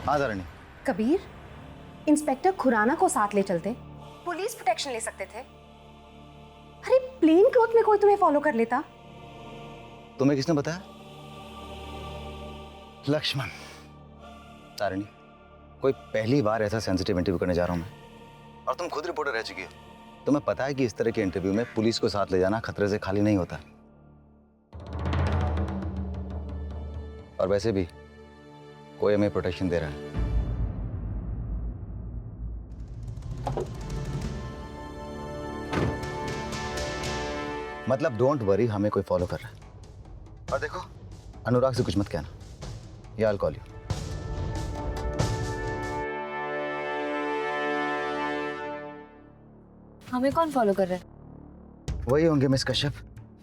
हाँ धरणी। कबीर, इंस्पेक्टर खुराना को साथ ले चलते, पुलिस प्रोटेक्शन ले सकते थे। अरे प्लेन क्लॉथ में कोई तुम्हें फॉलो कर लेता। तुम्हें किसने बताया? लक्ष्मण। तारिणी, कोई पहली बार ऐसा सेंसिटिव इंटरव्यू करने जा रहा हूं मैं, और तुम खुद रिपोर्टर रह चुकी हो। तुम्हें पता है कि इस तरह के इंटरव्यू में पुलिस को साथ ले जाना खतरे से खाली नहीं होता। और वैसे भी कोई हमें प्रोटेक्शन दे रहा है। मतलब डोंट वरी, हमें कोई फॉलो कर रहा है। और देखो, अनुराग से कुछ मत कहना, या I'll call you। हमें कौन फॉलो कर रहा है? वही होंगे मिस कश्यप,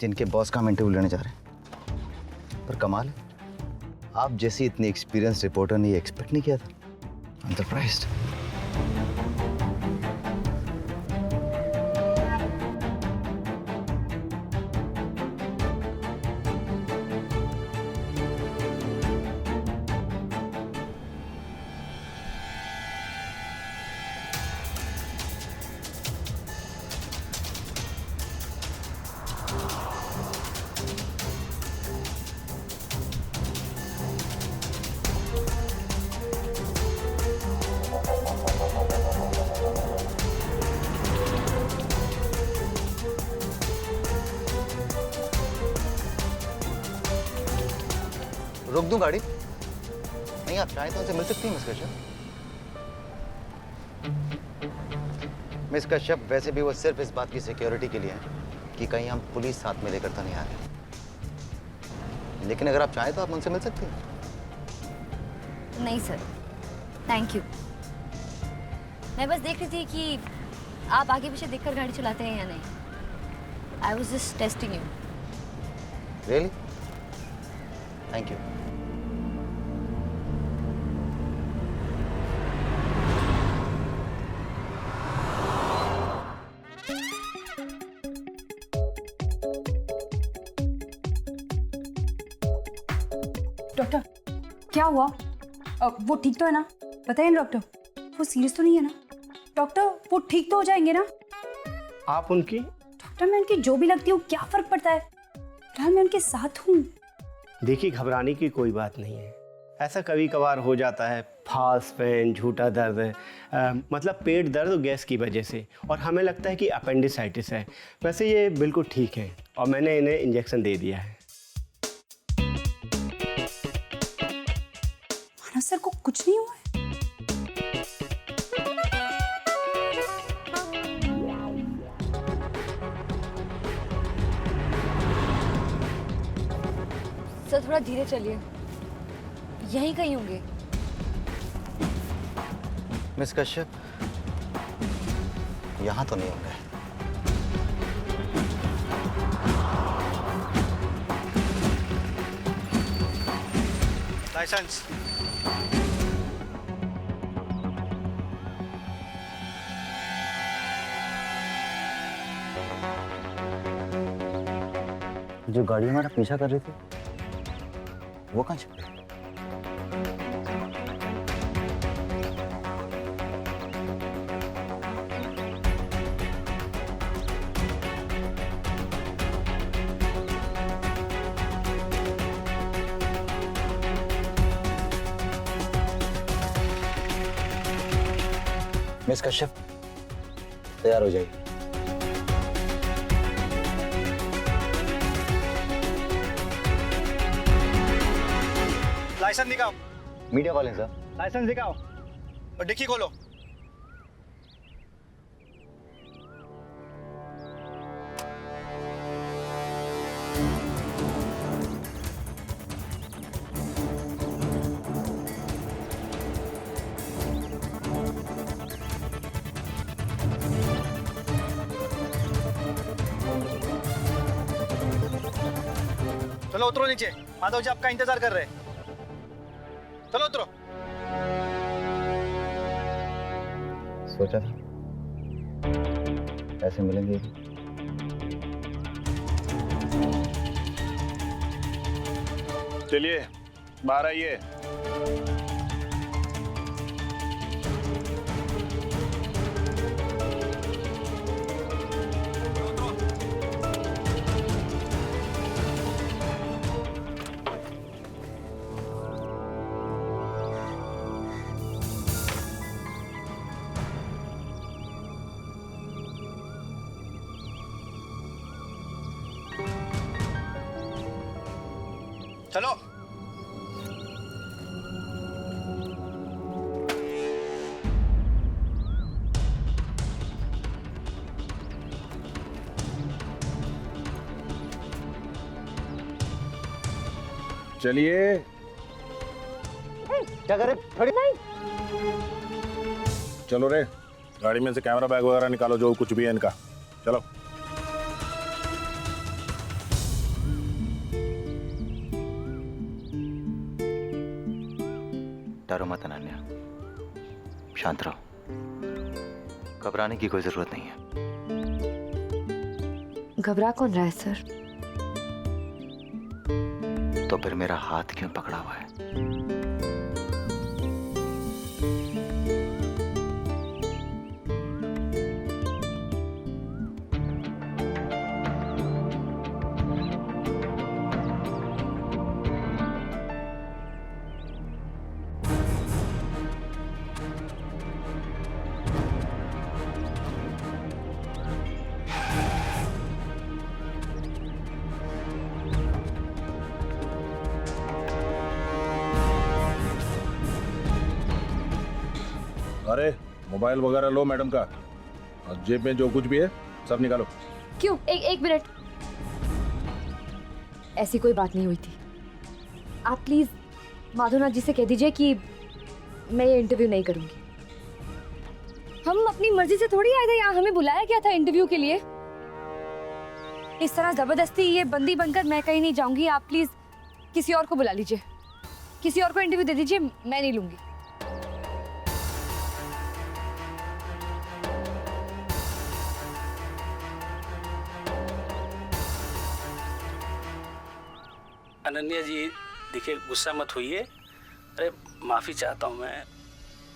जिनके बॉस का हम इंटरव्यू लेने जा रहे हैं। पर कमाल है, आप जैसी इतनी एक्सपीरियंस रिपोर्टर ने ये एक्सपेक्ट नहीं किया था। I am surprised. रोक दूं गाड़ी? नहीं, आप चाहें तो उनसे मिल सकती हैं मिस कश्यप। मिस कश्यप, वैसे भी वो सिर्फ इस बात की सिक्योरिटी के लिए है कि कहीं हम पुलिस साथ में लेकर तो नहीं आ रहे। लेकिन अगर आप चाहें तो आप उनसे मिल सकती हैं। नहीं सर, थैंक यू। मैं बस देख रही थी कि आप आगे पीछे देखकर गाड़ी चलाते हैं या नहीं। I was just testing you. Really? Thank you. Doctor, क्या हुआ? वो ठीक तो है ना? बताइए ना डॉक्टर, वो सीरियस तो नहीं है ना? डॉक्टर, वो ठीक तो हो जाएंगे ना? आप उनकी? डॉक्टर, मैं उनकी जो भी लगती हूँ, क्या फर्क पड़ता है? फिलहाल मैं उनके साथ हूँ। देखिए, घबराने की कोई बात नहीं है। ऐसा कभी कभार हो जाता है, फास्ट पेन, झूठा दर्द, मतलब पेट दर्द गैस की वजह से, और हमें लगता है कि अपेंडिसाइटिस है। वैसे ये बिल्कुल ठीक है और मैंने इन्हें इंजेक्शन दे दिया है। मानव सर को कुछ नहीं हुआ है? सर थोड़ा धीरे चलिए, यहीं कहीं होंगे। मिस कश्यप, यहाँ तो नहीं होंगे। लाइसेंस। जो गाड़ी हमारा पीछा कर रही थी, वो कहाँ छिप गई? मिस कश्यप, तैयार हो जाइए। लाइसेंस दिखाओ। मीडिया वाले हैं सर। लाइसेंस दिखाओ और डिक्की खोलो। चलो उतरो नीचे, माधव जी आपका इंतजार कर रहे हैं। चलो उतरो। सोचा था पैसे मिलेंगे। चलिए बाहर आइए। चलो। चलिए। क्या करे? खड़ी नहीं। चलो रे, गाड़ी में से कैमरा बैग वगैरह निकालो, जो कुछ भी है इनका। चलो। डरो मत अनन्या, शांत रहो, घबराने की कोई जरूरत नहीं है। घबरा कौन रहा है सर? तो फिर मेरा हाथ क्यों पकड़ा हुआ है? अरे मोबाइल वगैरह लो मैडम का, और जेब में जो कुछ भी है सब निकालो। क्यों? एक मिनट, ऐसी कोई बात नहीं हुई थी। आप प्लीज माधवनाथ जी से कह दीजिए कि मैं ये इंटरव्यू नहीं करूंगी। हम अपनी मर्जी से थोड़ी आए थे यहाँ, हमें बुलाया गया था इंटरव्यू के लिए। इस तरह जबरदस्ती ये बंदी बनकर मैं कहीं नहीं जाऊंगी। आप प्लीज किसी और को बुला लीजिए, किसी और को इंटरव्यू दे दीजिए, मैं नहीं लूंगी। अनन्या जी देखिए, गुस्सा मत होइए। अरे माफ़ी चाहता हूँ मैं।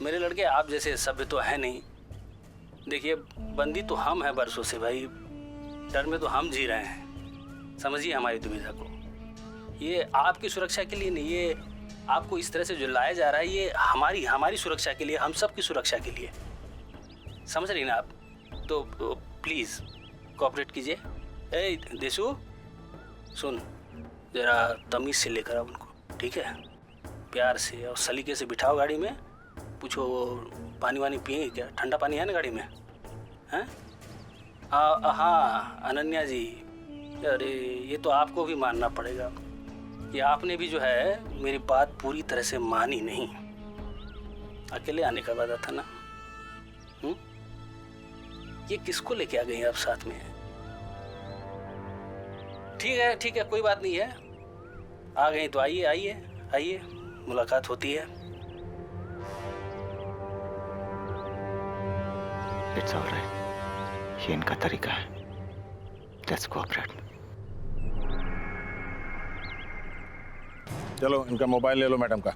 मेरे लड़के आप जैसे सभ्य तो है नहीं। देखिए बंदी तो हम हैं बरसों से भाई, डर में तो हम जी रहे हैं। समझिए हमारी दुविधा को। ये आपकी सुरक्षा के लिए नहीं, ये आपको इस तरह से जो लाया जा रहा है ये हमारी सुरक्षा के लिए, हम सब की सुरक्षा के लिए। समझ रही ना आप? तो प्लीज़ कोऑपरेट कीजिए। ए देशु सुन, ज़रा तमीज़ से लेकर आओ उनको, ठीक है? प्यार से और सलीके से बिठाओ गाड़ी में। पूछो वो पानी वानी पिएंगे क्या? ठंडा पानी है ना गाड़ी में? हैं? हाँ अनन्या जी, अरे ये तो आपको भी मानना पड़ेगा कि आपने भी जो है मेरी बात पूरी तरह से मानी नहीं। अकेले आने का वादा था ना? ये किसको लेके आ गई आप साथ में? ठीक है, कोई बात नहीं है। आ गई तो आइए, मुलाकात होती है। इट्स ऑलराइट, ये इनका तरीका है। Let's cooperate. चलो इनका मोबाइल ले लो मैडम का।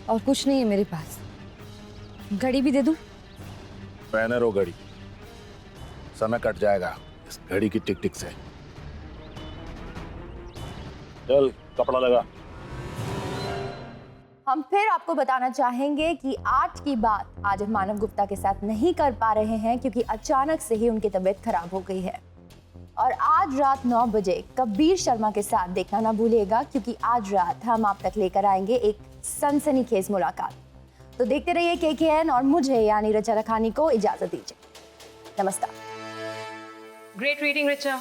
और कुछ नहीं है मेरे पास। घड़ी भी दे दूं? पहने रहो घड़ी, समय कट जाएगा इस घड़ी की टिक टिक से। चल कपड़ा लगा। हम फिर आपको बताना चाहेंगे कि आज की बात आज हम मानव गुप्ता के साथ नहीं कर पा रहे हैं क्योंकि अचानक से ही उनकी तबीयत खराब हो गई है। और आज रात 9 बजे कबीर शर्मा के साथ देखना ना भूलिएगा, क्योंकि आज रात हम आप तक लेकर आएंगे एक सनसनीखेज मुलाकात। तो देखते रहिए KKN और मुझे यानी ऋचा रखानी को इजाजत दीजिए। नमस्कार। Great reading Richa.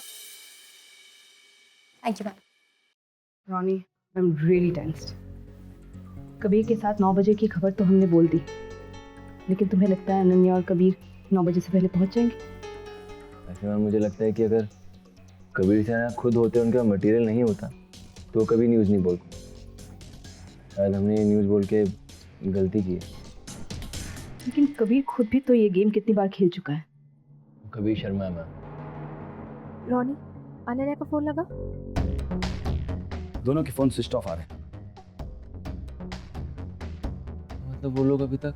Thank you ma'am. Ronnie, I am really tensed. Kabir के साथ 9 बजे की खबर तो हमने बोल दी, लेकिन तुम्हें लगता है अनन्या और कबीर 9 बजे से पहले पहुंच जाएंगे? ऐसे में मुझे लगता है कि अगर कबीर से खुद होते उनका मटेरियल नहीं होता तो वो कभी न्यूज़ नहीं बोलते। शायद हमने ये न्यूज़ बोल के गलती की है। लेकिन कबीर खुद भी तो ये गेम कितनी बार खेल चुका है। कबीर शर्मा है मैम। रॉनी, अनन्या का फोन लगा? दोनों के फोन स्विच ऑफ आ रहे हैं। मतलब वो लोग अभी तक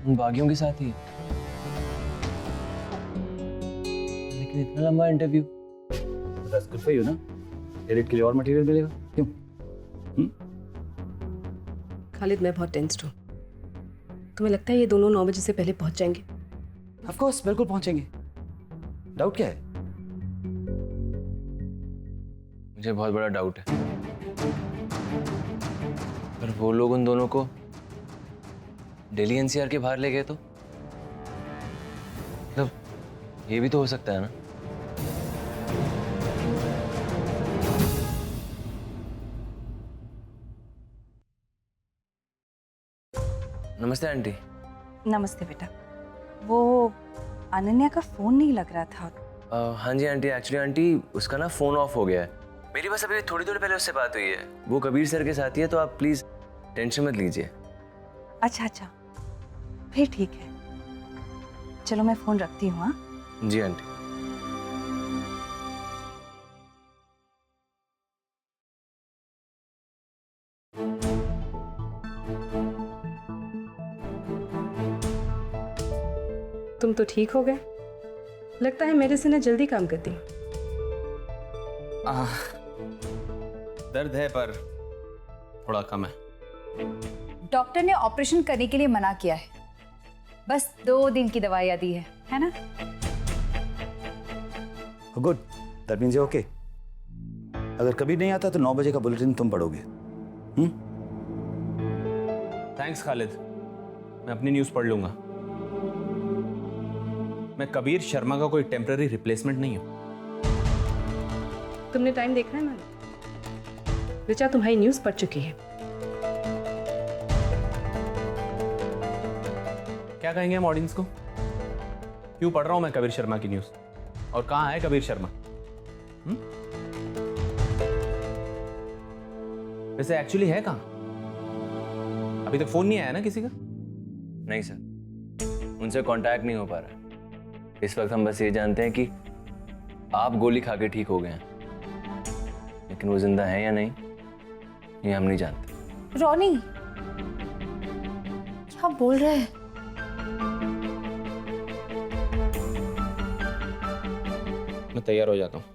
उन बागियों के साथ ही हैं। लेकिन इतना लंबा interview. That's good for you ना, एडिट के लिए और मटेरियल मिलेगा। क्यों? खालिद, मैं बहुत टेंस्ड हूँ। तुम्हें लगता है ये दोनों 9 बजे से पहले पहुंच जाएंगे? ऑफ कोर्स, बिल्कुल पहुंचेंगे। डाउट क्या है? मुझे बहुत बड़ा डाउट है। पर वो लोग उन दोनों को दिल्ली एनसीआर के बाहर ले गए तो मतलब ये भी तो हो सकता है ना। नमस्ते आंटी। नमस्ते बेटा। वो अनन्या का फोन नहीं लग रहा था। हाँ जी आंटी, एक्चुअली आंटी उसका ना फ़ोन ऑफ हो गया है। मेरी बस अभी थोड़ी देर पहले उससे बात हुई है। वो कबीर सर के साथ ही है, तो आप प्लीज़ टेंशन मत लीजिए। अच्छा अच्छा, फिर ठीक है। चलो मैं फोन रखती हूँ। हाँ जी आंटी। तुम तो ठीक हो गए। लगता है मेडिसिन ने जल्दी काम कर दी। दर्द है पर थोड़ा कम है। डॉक्टर ने ऑपरेशन करने के लिए मना किया है, बस 2 दिन की दवाइयाँ दी है ना? Good, that means you okay. अगर कभी नहीं आता तो 9 बजे का बुलेटिन तुम पढ़ोगे। थैंक्स खालिद, मैं अपनी न्यूज़ पढ़ लूंगा। मैं कबीर शर्मा का कोई टेम्पररी रिप्लेसमेंट नहीं हूं। तुमने टाइम देखा है मैंने? ऋचा तुम्हारी न्यूज़ पढ़ चुकी है। क्या कहेंगे हम ऑडियंस को? क्यों पढ़ रहा हूं मैं कबीर शर्मा की न्यूज़? और कहाँ है कबीर शर्मा? वैसे एक्चुअली है कहाँ? अभी तक फोन नहीं आया ना किसी का? नहीं सर, उनसे कांटेक्ट नहीं हो पा रहा है। इस वक्त हम बस ये जानते हैं कि आप गोली खा के ठीक हो गए हैं, लेकिन वो जिंदा है या नहीं ये हम नहीं जानते। रॉनी, क्या बोल रहे हैं? मैं तैयार हो जाता हूँ।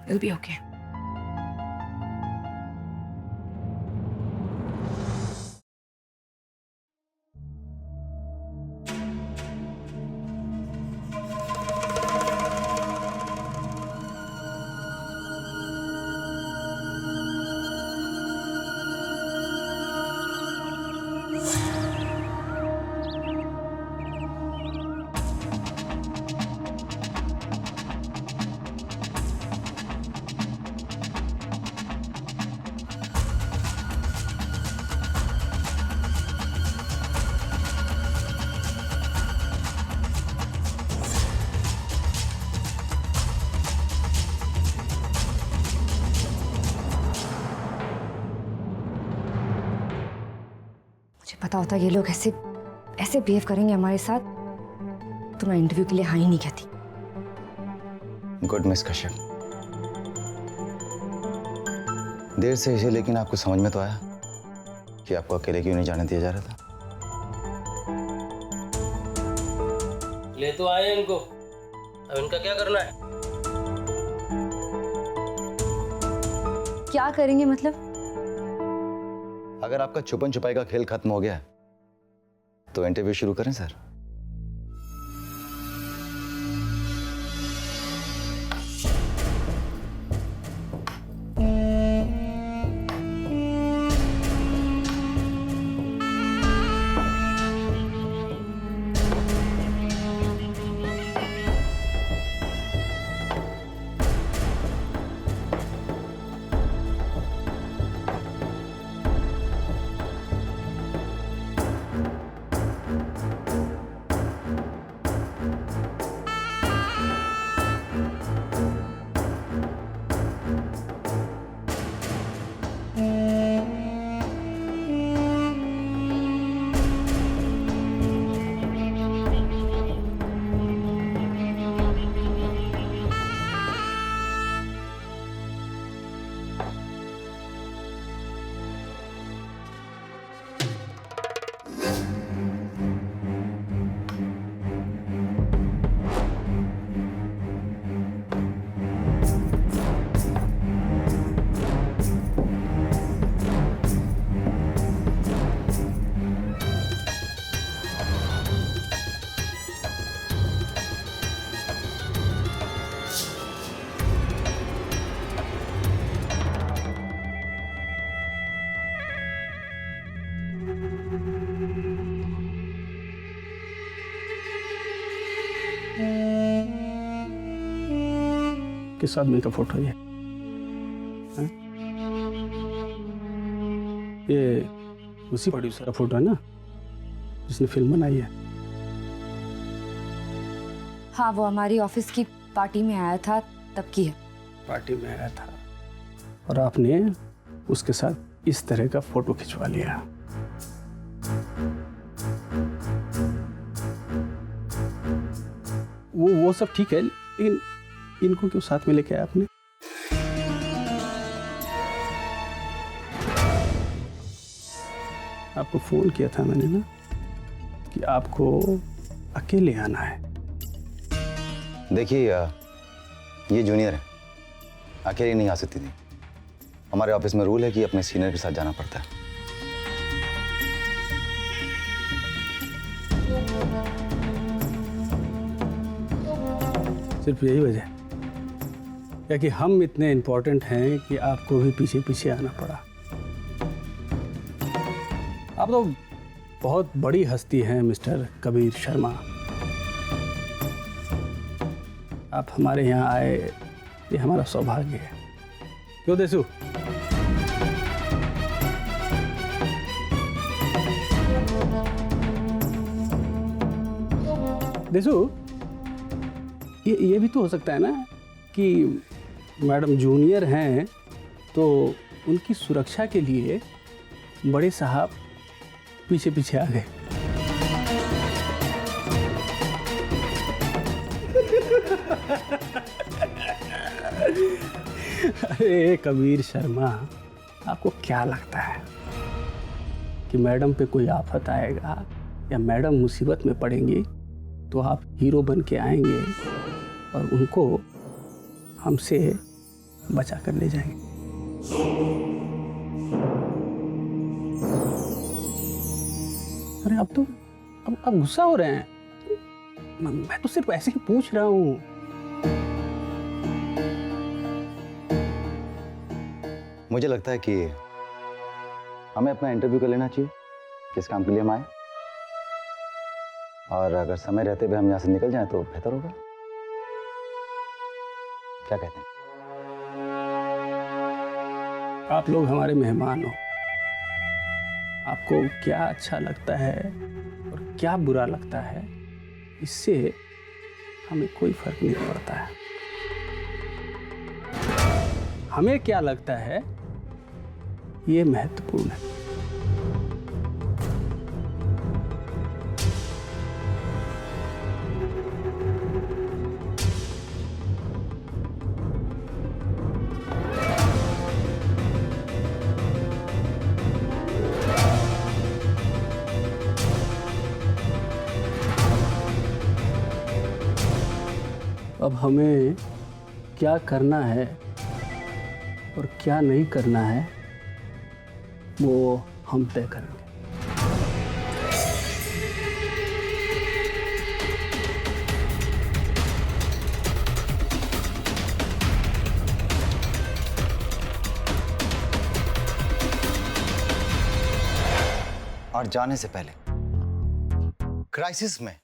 It'll be okay. पता होता ये लोग ऐसे ऐसे बिहेव करेंगे हमारे साथ तो मैं इंटरव्यू के लिए हाँ ही नहीं कहती। गुड मिस कश्यप, देर से इसे, लेकिन आपको समझ में तो आया कि आपको अकेले क्यों नहीं जाने दिया जा रहा था। ले तो आए इनको, अब इनका क्या करना है? क्या करेंगे मतलब? अगर आपका छुपन छुपाई का खेल खत्म हो गया तो इंटरव्यू शुरू करें सर। किस आदमी का फोटो ये? हैं? ये उसी प्रोड्यूसर का फोटो है ना, जिसने फिल्म बनाई है? हाँ, वो हमारी ऑफिस की पार्टी में आया था, तब की है। पार्टी में आया था और आपने उसके साथ इस तरह का फोटो खिंचवा लिया। वो सब ठीक है, लेकिन इनको क्यों साथ में लेके आया आपने? आपको फोन किया था मैंने ना कि आपको अकेले आना है। देखिए ये जूनियर है, अकेले नहीं आ सकती थी। हमारे ऑफिस में रूल है कि अपने सीनियर के साथ जाना पड़ता है। सिर्फ यही वजह या कि हम इतने इम्पोर्टेंट हैं कि आपको भी पीछे पीछे आना पड़ा? आप तो बहुत बड़ी हस्ती हैं मिस्टर कबीर शर्मा। आप हमारे यहाँ आए, ये हमारा सौभाग्य है। क्यों देसु? देसु, ये भी तो हो सकता है ना कि मैडम जूनियर हैं तो उनकी सुरक्षा के लिए बड़े साहब पीछे पीछे आ गए। अरे कबीर शर्मा, आपको क्या लगता है कि मैडम पे कोई आफत आएगा या मैडम मुसीबत में पड़ेंगी तो आप हीरो बन के आएंगे और उनको हमसे बचा कर ले जाएंगे? अरे अब तो अब गुस्सा हो रहे हैं। मैं तो सिर्फ ऐसे ही पूछ रहा हूँ। मुझे लगता है कि हमें अपना इंटरव्यू कर लेना चाहिए, किस काम के लिए हम आए, और अगर समय रहते हुए हम यहाँ से निकल जाएं तो बेहतर होगा। क्या कहते हैं? आप लोग हमारे मेहमान हो। आपको क्या अच्छा लगता है और क्या बुरा लगता है, इससे हमें कोई फर्क नहीं पड़ता है। हमें क्या लगता है ये महत्वपूर्ण है। अब हमें क्या करना है और क्या नहीं करना है वो हम तय करेंगे। और जाने से पहले क्राइसिस में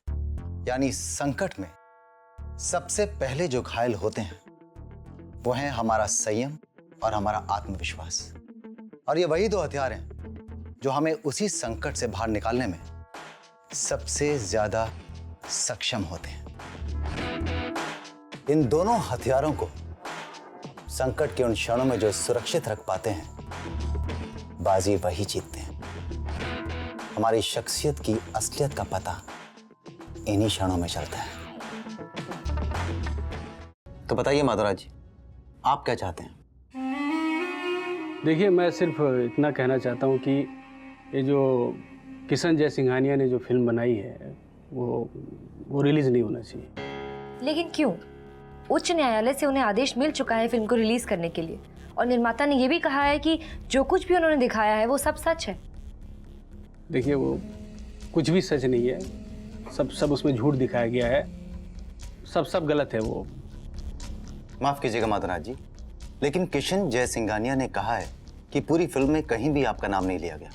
यानी संकट में सबसे पहले जो घायल होते हैं वो है हमारा संयम और हमारा आत्मविश्वास। और ये वही दो हथियार हैं जो हमें उसी संकट से बाहर निकालने में सबसे ज्यादा सक्षम होते हैं। इन दोनों हथियारों को संकट के उन क्षणों में जो सुरक्षित रख पाते हैं, बाजी वही जीतते हैं। हमारी शख्सियत की असलियत का पता इन्हीं क्षणों में चलता है। तो बताइए माधवराज जी, आप क्या चाहते हैं? देखिए, मैं सिर्फ इतना कहना चाहता हूँ कि ये जो किशन जय सिंघानिया ने जो फिल्म बनाई है वो रिलीज नहीं होना चाहिए। लेकिन क्यों? उच्च न्यायालय से उन्हें आदेश मिल चुका है फिल्म को रिलीज करने के लिए, और निर्माता ने यह भी कहा है कि जो कुछ भी उन्होंने दिखाया है वो सब सच है। देखिए, वो कुछ भी सच नहीं है, सब उसमें झूठ दिखाया गया है, सब गलत है। वो माफ कीजिएगा माधवराज जी, लेकिन किशन जय सिंघानिया ने कहा है कि पूरी फिल्म में कहीं भी आपका नाम नहीं लिया गया।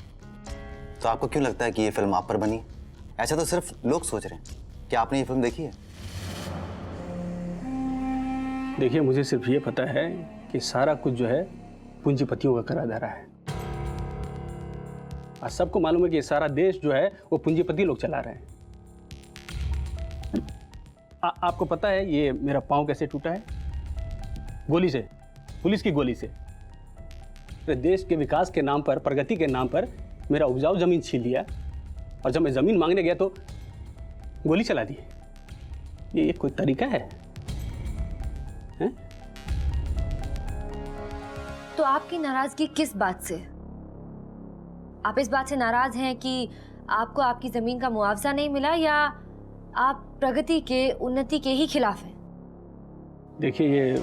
तो आपको क्यों लगता है कि ये फिल्म आप पर बनी? ऐसा तो सिर्फ लोग सोच रहे हैं। क्या आपने ये फिल्म देखी है? देखिए, मुझे सिर्फ ये पता है कि सारा कुछ जो है पूंजीपतियों का करा धरा है। और सबको मालूम है कि ये सारा देश जो है वो पूंजीपति लोग चला रहे हैं। आपको पता है ये मेरा पाँव कैसे टूटा है? गोली से, पुलिस की गोली से। तो देश के विकास के नाम पर, प्रगति के नाम पर मेरा उपजाऊ जमीन छीन लिया, और जब मैं जमीन मांगने गया तो गोली चला दी। ये कोई तरीका है? तो आपकी नाराजगी किस बात से? आप इस बात से नाराज हैं कि आपको आपकी जमीन का मुआवजा नहीं मिला, या आप प्रगति के, उन्नति के ही खिलाफ हैं? देखिए, ये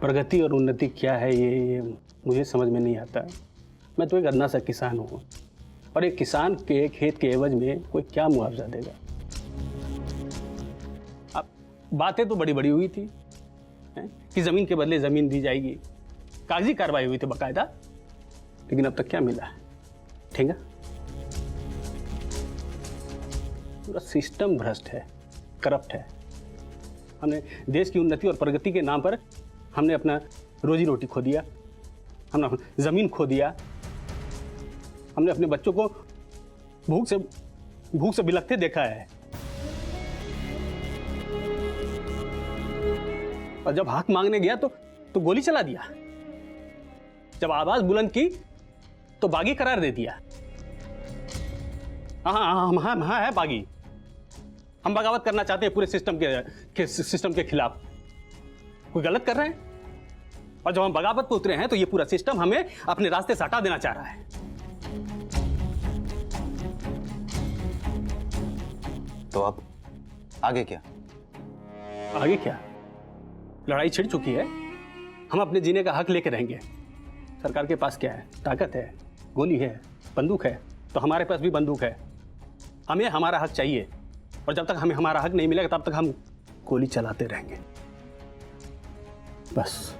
प्रगति और उन्नति क्या है ये मुझे समझ में नहीं आता। मैं तो एक अदना सा किसान हूँ, और एक किसान के खेत के एवज में कोई क्या मुआवजा देगा? अब बातें तो बड़ी बड़ी हुई थी कि ज़मीन के बदले ज़मीन दी जाएगी, कागजी कार्रवाई हुई थी बाकायदा, लेकिन अब तक क्या मिला है? ठेंगा। पूरा सिस्टम भ्रष्ट है, करप्ट है। हमने देश की उन्नति और प्रगति के नाम पर हमने अपना रोजी रोटी खो दिया, हमने अपनी ज़मीन खो दिया, हमने अपने बच्चों को भूख से बिलखते देखा है। और जब हक मांगने गया तो गोली चला दिया। जब आवाज बुलंद की तो बागी करार दे दिया। हाँ है बागी। हम बगावत करना चाहते हैं पूरे सिस्टम के खिलाफ। कोई गलत कर रहे हैं, और जब हम बगावत पे उतरे हैं तो ये पूरा सिस्टम हमें अपने रास्ते से हटा देना चाह रहा है। तो अब आगे क्या? आगे क्या? लड़ाई छिड़ चुकी है, हम अपने जीने का हक लेके रहेंगे। सरकार के पास क्या है? ताकत है, गोली है, बंदूक है, तो हमारे पास भी बंदूक है। हमें हमारा हक चाहिए, और जब तक हमें हमारा हक नहीं मिलेगा तब तक हम गोली चलाते रहेंगे, बस।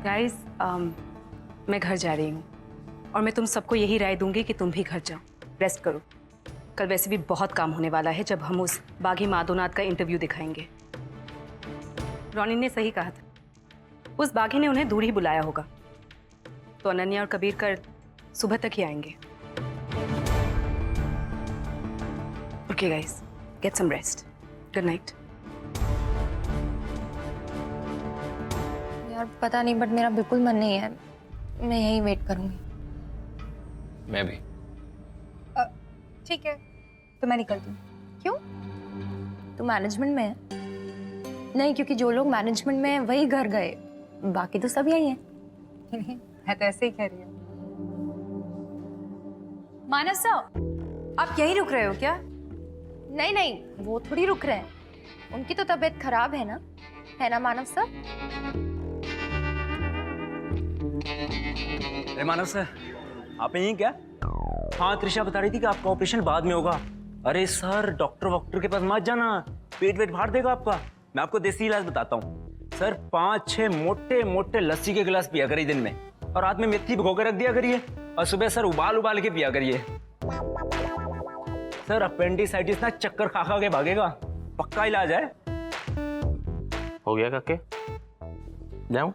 गाइस, मैं घर जा रही हूँ, और मैं तुम सबको यही राय दूंगी कि तुम भी घर जाओ, रेस्ट करो। कल वैसे भी बहुत काम होने वाला है जब हम उस बागी माधोनाथ का इंटरव्यू दिखाएंगे। रोनी ने सही कहा था, उस बागी ने उन्हें दूर ही बुलाया होगा, तो अनन्या और कबीर कल सुबह तक ही आएंगे। Okay guys, get some rest. Good night. यार पता नहीं, बट मेरा बिल्कुल मन नहीं है। मैं यहीं वेट करूंगी। मैं भी। ठीक है, तो मैं निकलती हूँ। क्यों? तू मैनेजमेंट में है? नहीं, क्योंकि जो लोग मैनेजमेंट में हैं वही घर गए, बाकी तो सब यही हैं। मैं तो ऐसे ही कह रही हूँ। मानव साहब, आप यहीं रुक रहे हो क्या? नहीं नहीं, वो थोड़ी रुक रहे हैं, उनकी तो तबीयत खराब है ना मानव साहब? अरे मानव सर, आप यहीं क्या? हाँ, त्रिशा बता रही थी कि आपका ऑपरेशन बाद में होगा। अरे सर, डॉक्टर के पास मत जाना, पेट वेट फाड़ देगा आपका। मैं आपको देसी इलाज बताता हूँ सर। 5-6 मोटे मोटे लस्सी के गिलास पिया करिए दिन में, और रात में मेथी भिगो के रख दिया करिए, और सुबह सर उबाल के पिया करिए। सर अपेंडिसाइटिस ना चक्कर खा के भागेगा, पक्का इलाज है। हो गया काके? जाऊं?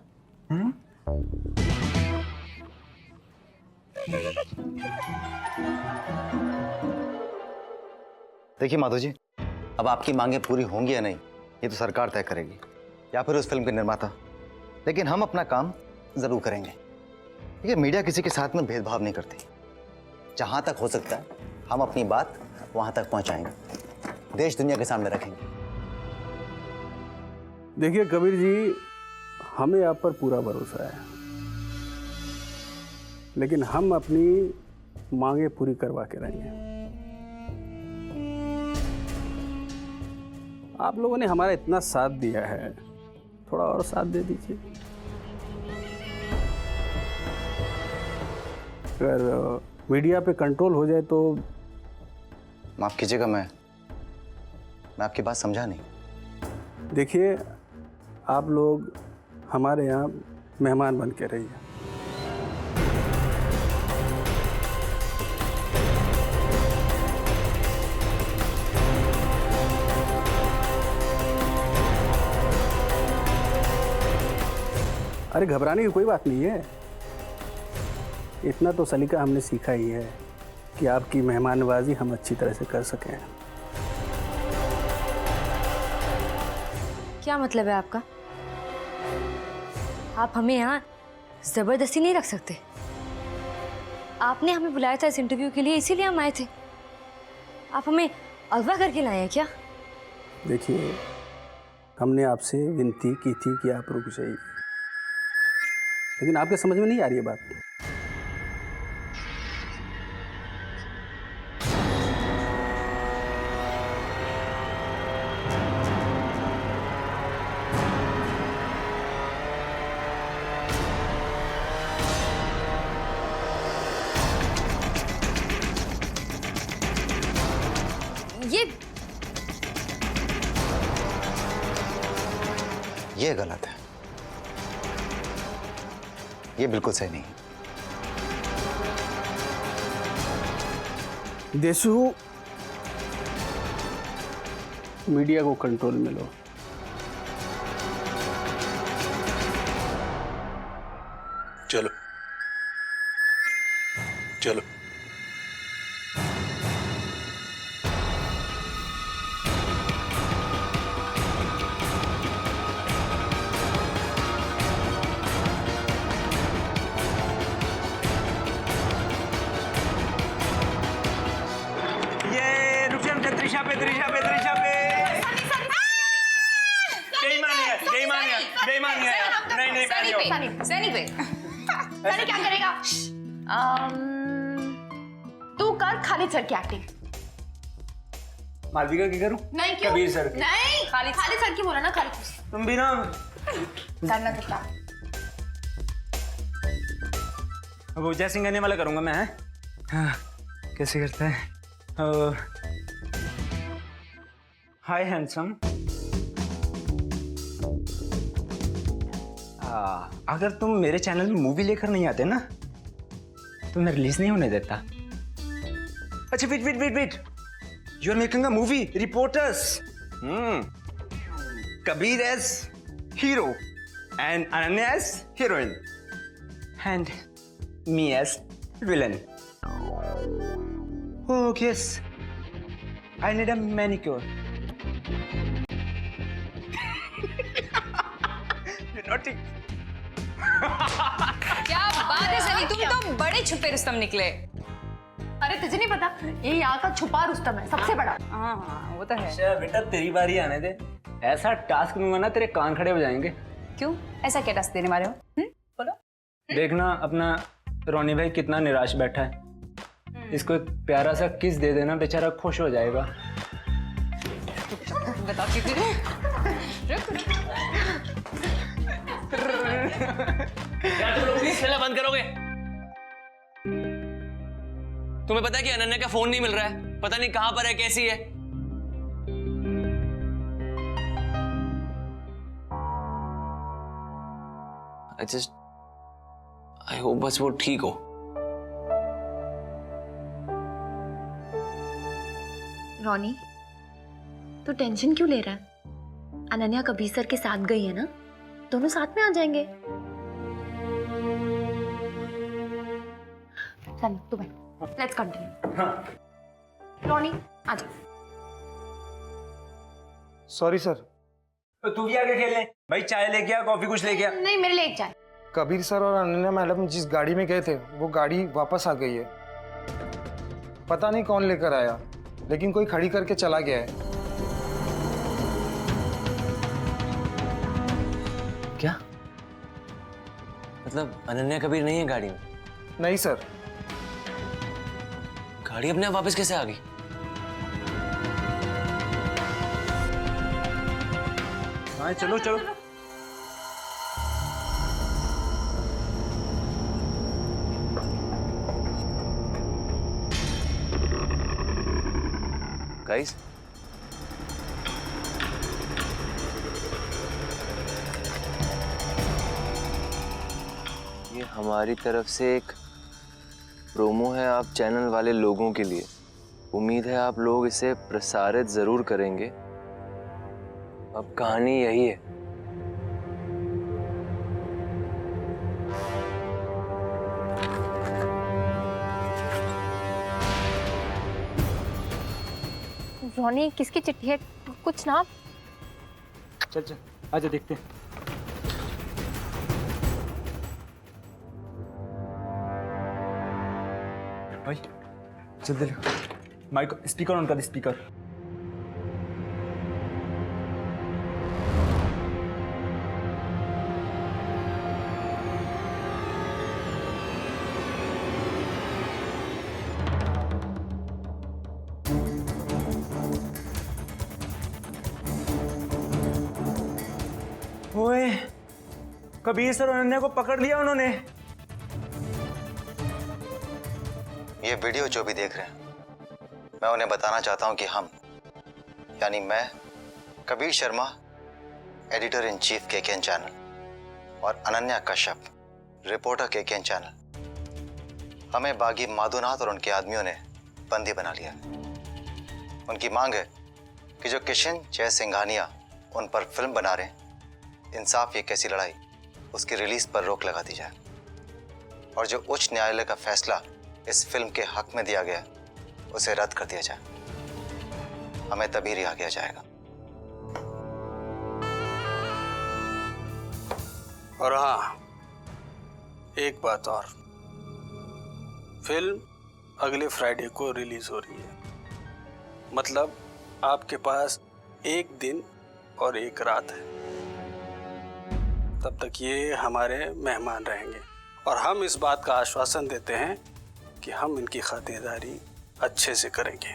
देखिए माधव जी, अब आपकी मांगें पूरी होंगी या नहीं ये तो सरकार तय करेगी, या फिर उस फिल्म के निर्माता। लेकिन हम अपना काम जरूर करेंगे। देखिए, मीडिया किसी के साथ में भेदभाव नहीं करती। जहां तक हो सकता है हम अपनी बात वहां तक पहुंचाएंगे, देश दुनिया के सामने रखेंगे। देखिए कबीर जी, हमें आप पर पूरा भरोसा है, लेकिन हम अपनी मांगे पूरी करवा के रहेंगे। आप लोगों ने हमारा इतना साथ दिया है, थोड़ा और साथ दे दीजिए। अगर मीडिया पे कंट्रोल हो जाए तो। माफ कीजिएगा, मैं आपकी बात समझा नहीं। देखिए, आप लोग हमारे यहाँ मेहमान बन के रहिए। अरे घबराने की कोई बात नहीं है। इतना तो सलीका हमने सीखा ही है कि आपकी मेहमान नवाजी हम अच्छी तरह से कर सकें। क्या मतलब है आपका? आप हमें यहाँ जबरदस्ती नहीं रख सकते। आपने हमें बुलाया था इस इंटरव्यू के लिए, इसीलिए हम आए थे। आप हमें अगवा करके लाए हैं क्या? देखिए, हमने आपसे विनती की थी कि आप रुक जाइए, लेकिन आपके समझ में नहीं आ रही है बात। ये गलत है, ये बिल्कुल सही नहीं। देशु, मीडिया को कंट्रोल में लो। चलो चलो। सनी क्या करेगा? तू कर खालिद सर की एक्टिंग। मालविका की करूं? नहीं, क्यों? कबीर सर की। नहीं, खालिद सर की बोला ना। खालिद तुम भी ना करना तो क्या? वो जय सिंह गाने वाला करूंगा मैं। हाँ, कैसे करता है? हाय हैंडसम, अगर तुम मेरे चैनल में मूवी लेकर नहीं आते ना तो मैं रिलीज नहीं होने देता। अच्छा wait wait wait wait, you are making a movie, reporters. Kabir as hero and Ananya as heroine and me as villain. Oh yes, I need a manicure. You're naughty. क्या बात है सनी, तुम तो बड़े छुपे रुस्तम निकले। अरे तुझे नहीं पता, ये यहाँ का छुपा रुस्तम है, सबसे बड़ा। हाँ वो तो है। अच्छा बेटा, तेरी बारी आने दे। ऐसा टास्क दूंगा ना तेरे कान खड़े हो जाएंगे। क्यों, ऐसा क्या टास्क देने वाले हो? बोलो। देखना अपना रोनी भाई कितना निराश बैठा है, इसको एक प्यारा सा किस दे देना, बेचारा खुश हो जाएगा। बताओ कितने? क्या तुम लोग प्लीज खेलना बंद करोगे? तुम्हें पता है कि अनन्या का फोन नहीं मिल रहा है, पता नहीं कहां पर है, कैसी है। आई होप बस वो ठीक हो। रोनी, तू टेंशन क्यों ले रहा है? अनन्या कबीर सर के साथ गई है ना, दोनों साथ में आ जाएंगे। चल तू बैठ, लेट्स कंटिन्यू। रोनी आ जा। Sorry sir. तो तू भी आगे खेलने भाई, चाय लेके आ, कॉफी कुछ लेके आ। नहीं, मेरे लिए एक चाय। कबीर सर और अनन्या मैडम जिस गाड़ी में गए थे वो गाड़ी वापस आ गई है। पता नहीं कौन लेकर आया, लेकिन कोई खड़ी करके चला गया है। क्या मतलब अनन्या कबीर नहीं है गाड़ी में? नहीं सर। गाड़ी अपने आप वापस कैसे आ गई? हाँ चलो चलो। गाइस, ये हमारी तरफ से एक प्रोमो है आप चैनल वाले लोगों के लिए। उम्मीद है आप लोग इसे प्रसारित जरूर करेंगे। अब कहानी यही है। रॉनी, किसकी चिट्ठी है? कुछ ना। चल चल आजा देखते हैं। भाई जल्दी माइक स्पीकर ऑन कर, स्पीकर। ओए, कबीर सर और अनन्या को पकड़ लिया उन्होंने। ये वीडियो जो भी देख रहे हैं, मैं उन्हें बताना चाहता हूं कि हम यानी मैं Kabir Sharma, editor in chief KKN channel, और Ananya Kashyap, reporter KKN channel, हमें बागी माधोनाथ और उनके आदमियों ने बंदी बना लिया। उनकी मांग है कि जो किशन जय सिंघानिया उन पर फिल्म बना रहे हैं, इंसाफ ये कैसी लड़ाई, उसकी रिलीज पर रोक लगा दी जाए, और जो उच्च न्यायालय का फैसला इस फिल्म के हक में दिया गया उसे रद्द कर दिया जाए। हमें तभी रिहा किया जाएगा। और हाँ, एक बात और, फिल्म अगले फ्राइडे को रिलीज हो रही है। मतलब आपके पास एक दिन और एक रात है। तब तक ये हमारे मेहमान रहेंगे और हम इस बात का आश्वासन देते हैं कि हम इनकी खातिरदारी अच्छे से करेंगे।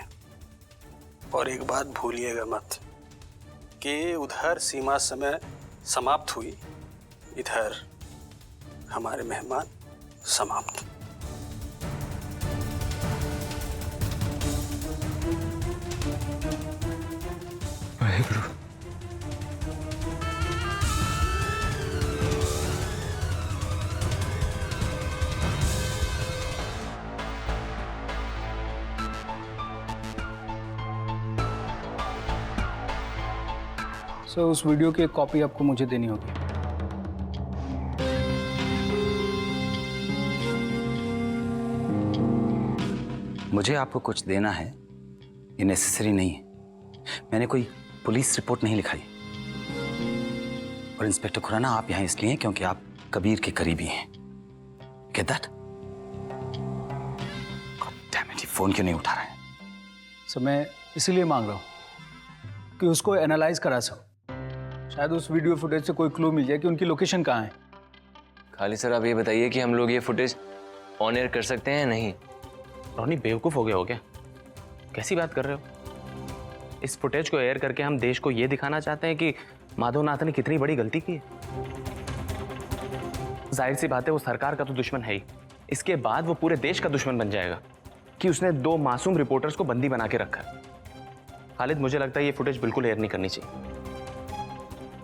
और एक बात भूलिएगा मत कि उधर सीमा समय समाप्त हुई, इधर हमारे मेहमान समाप्त। वाहेगुरु। सो उस वीडियो की एक कॉपी आपको मुझे देनी होगी। मुझे आपको कुछ देना है, ये नेसेसरी नहीं है। मैंने कोई पुलिस रिपोर्ट नहीं लिखाई। और इंस्पेक्टर खुराना, आप यहाँ इसलिए हैं क्योंकि आप कबीर के करीबी हैं। Get that? God damn it, phone क्यों नहीं उठा रहा है? सो मैं इसीलिए मांग रहा हूँ कि उसको एनालाइज करा सकूं। शायद उस वीडियो फुटेज से कोई क्लू मिल जाए कि उनकी लोकेशन कहाँ है। खाली सर आप ये बताइए कि हम लोग ये फुटेज ऑन एयर कर सकते हैं या नहीं? रॉनी बेवकूफ़ हो गया हो क्या? कैसी बात कर रहे हो? इस फुटेज को एयर करके हम देश को ये दिखाना चाहते हैं कि माधवनाथ ने कितनी बड़ी गलती की है। जाहिर सी बात है वो सरकार का तो दुश्मन है ही, इसके बाद वो पूरे देश का दुश्मन बन जाएगा कि उसने 2 मासूम रिपोर्टर्स को बंदी बना के रखा है। खालिद, मुझे लगता है ये फुटेज बिल्कुल एयर नहीं करनी चाहिए,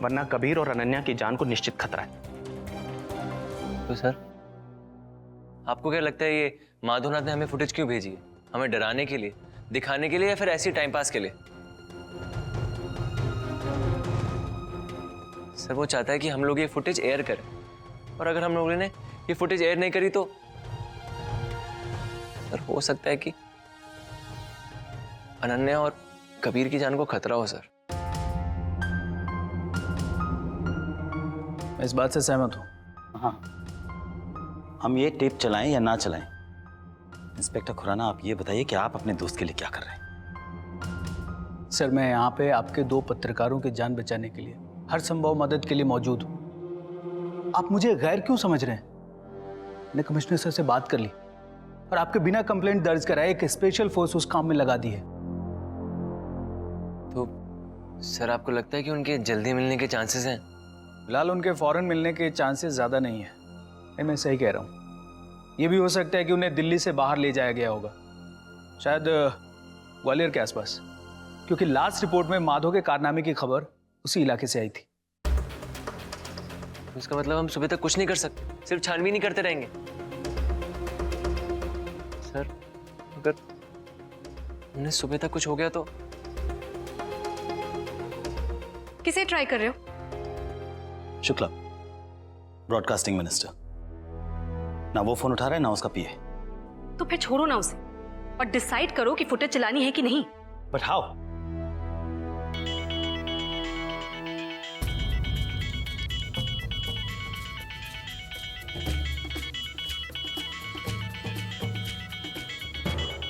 वरना कबीर और अनन्या की जान को निश्चित खतरा है। तो सर आपको क्या लगता है ये माधवनाथ ने हमें फुटेज क्यों भेजी है? हमें डराने के लिए, दिखाने के लिए, या फिर ऐसी टाइम पास के लिए? सर वो चाहता है कि हम लोग ये फुटेज एयर करें, और अगर हम लोगों ने ये फुटेज एयर नहीं करी तो सर हो सकता है कि अनन्या और कबीर की जान को खतरा हो। सर मैं इस बात से सहमत हूँ। हाँ, हम ये टेप चलाएं या ना चलाएं, इंस्पेक्टर खुराना आप ये बताइए कि आप अपने दोस्त के लिए क्या कर रहे हैं? सर मैं यहाँ पे आपके 2 पत्रकारों की जान बचाने के लिए हर संभव मदद के लिए मौजूद हूँ। आप मुझे गैर क्यों समझ रहे हैं? मैंने कमिश्नर सर से बात कर ली और आपके बिना कंप्लेंट दर्ज कराए एक स्पेशल फोर्स उस काम में लगा दी है। तो सर आपको लगता है कि उनके जल्दी मिलने के चांसेस हैं? फिलहाल उनके फौरन मिलने के चांसेस ज़्यादा नहीं है। मैं सही कह रहा हूँ। ये भी हो सकता है कि उन्हें दिल्ली से बाहर ले जाया गया होगा, शायद ग्वालियर के आसपास। क्योंकि लास्ट रिपोर्ट में माधव के कारनामे की खबर उसी इलाके से आई थी। इसका मतलब हम सुबह तक कुछ नहीं कर सकते, सिर्फ छानबीन ही करते रहेंगे। सर, अगर उन्हें सुबह तक कुछ हो गया तो? किसे ट्राई कर रहे हो? Shukla, broadcasting minister. ना वो फोन उठा रहा है ना उसका पीए। तो फिर छोड़ो ना उसे और डिसाइड करो कि फुटेज चलानी है कि नहीं। But how?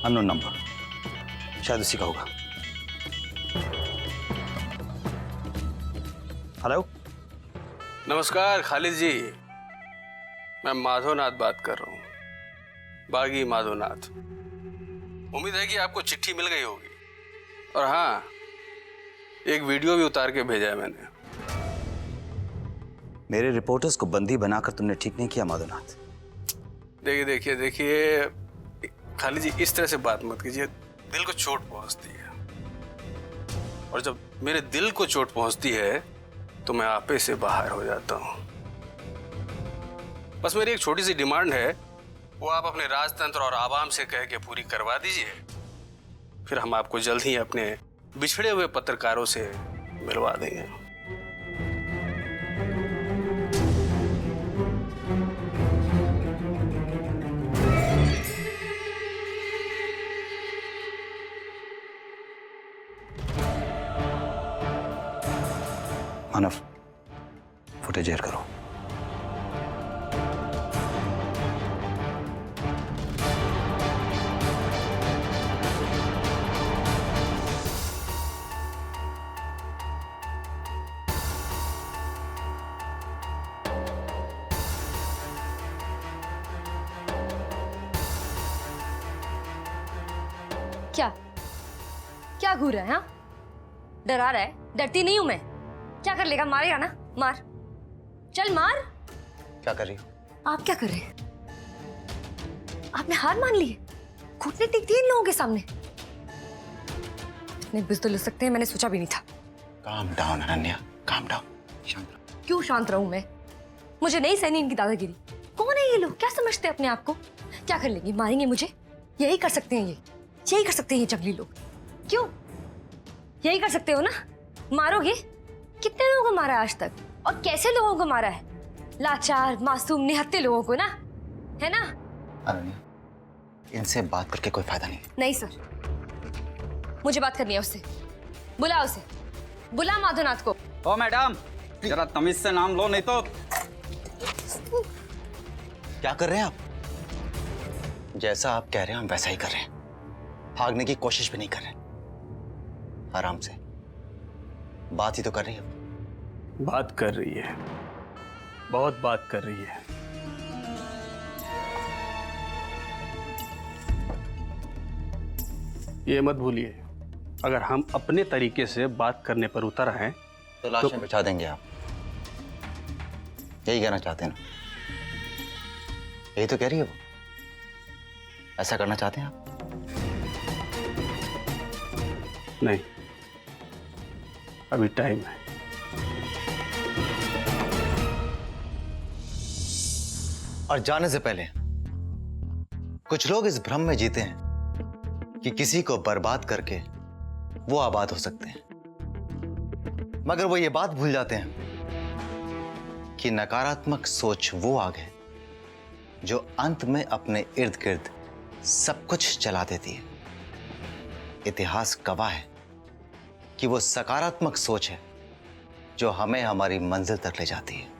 अननोन नंबर, शायद उसी का होगा। हेलो, नमस्कार खालिद जी, मैं माधवनाथ बात कर रहा हूँ, बागी माधवनाथ। उम्मीद है कि आपको चिट्ठी मिल गई होगी। और हाँ, एक वीडियो भी उतार के भेजा है मैंने। मेरे रिपोर्टर्स को बंदी बनाकर तुमने ठीक नहीं किया माधवनाथ। देखिए खालिद जी, इस तरह से बात मत कीजिए, दिल को चोट पहुंचती है। और जब मेरे दिल को चोट पहुंचती है तो मैं आपे से बाहर हो जाता हूं। बस मेरी एक छोटी सी डिमांड है, वो आप अपने राजतंत्र और आवाम से कह के पूरी करवा दीजिए, फिर हम आपको जल्द ही अपने बिछड़े हुए पत्रकारों से मिलवा देंगे। मानव, फुटेज एयर करो। क्या क्या घूर रहा है? हाँ, डरा रहा है? डरती नहीं हूं मैं। क्या कर लेगा? मारेगा ना? मार, चल मार। क्या कर रही हो? आप क्या कर रहे हैं? आपने हार मान ली है? घुटने टेक दिए इन लोगों के सामने? इतने बुज़दिल हो सकते हैं, मैंने सोचा भी नहीं था। Calm down Ananya, calm down. शांत रहो। क्यों शांत रहूं मैं? मुझे नहीं सहनी इनकी दादागिरी। कौन है ये लोग? क्या समझते हैं अपने आप को? क्या कर लेंगे? मारेंगे मुझे? यही कर सकते हैं यही कर सकते हैं ये जंगली लोग। क्यों? यही कर सकते हो ना? मारोगे? कितने लोगों को मारा है आज तक, और कैसे लोगों को मारा है? लाचार, मासूम, निहत्थे लोगों को ना, है ना? अनन्या, इनसे बात करके कोई फायदा नहीं। नहीं सर, मुझे बात करनी है उससे। बुला उसे, बुला माधवनाथ को। ओ मैडम, जरा तमीज से नाम लो, नहीं तो। क्या कर रहे हैं आप? जैसा आप कह रहे हैं हम वैसा ही कर रहे हैं। भागने की कोशिश भी नहीं कर रहे। आराम से बात ही तो कर रही है। बात कर रही है, बहुत बात कर रही है। ये मत भूलिए, अगर हम अपने तरीके से बात करने पर उतर आए तो लाशें बिछा देंगे आप। यही कहना चाहते हैं ना? यही तो कह रही है वो। ऐसा करना चाहते हैं आप? नहीं, अभी टाइम है। और जाने से पहले कुछ लोग इस भ्रम में जीते हैं कि किसी को बर्बाद करके वो आबाद हो सकते हैं, मगर वो ये बात भूल जाते हैं कि नकारात्मक सोच वो आग है जो अंत में अपने इर्द गिर्द सब कुछ जला देती है। इतिहास गवाह है कि वो सकारात्मक सोच है जो हमें हमारी मंजिल तक ले जाती है।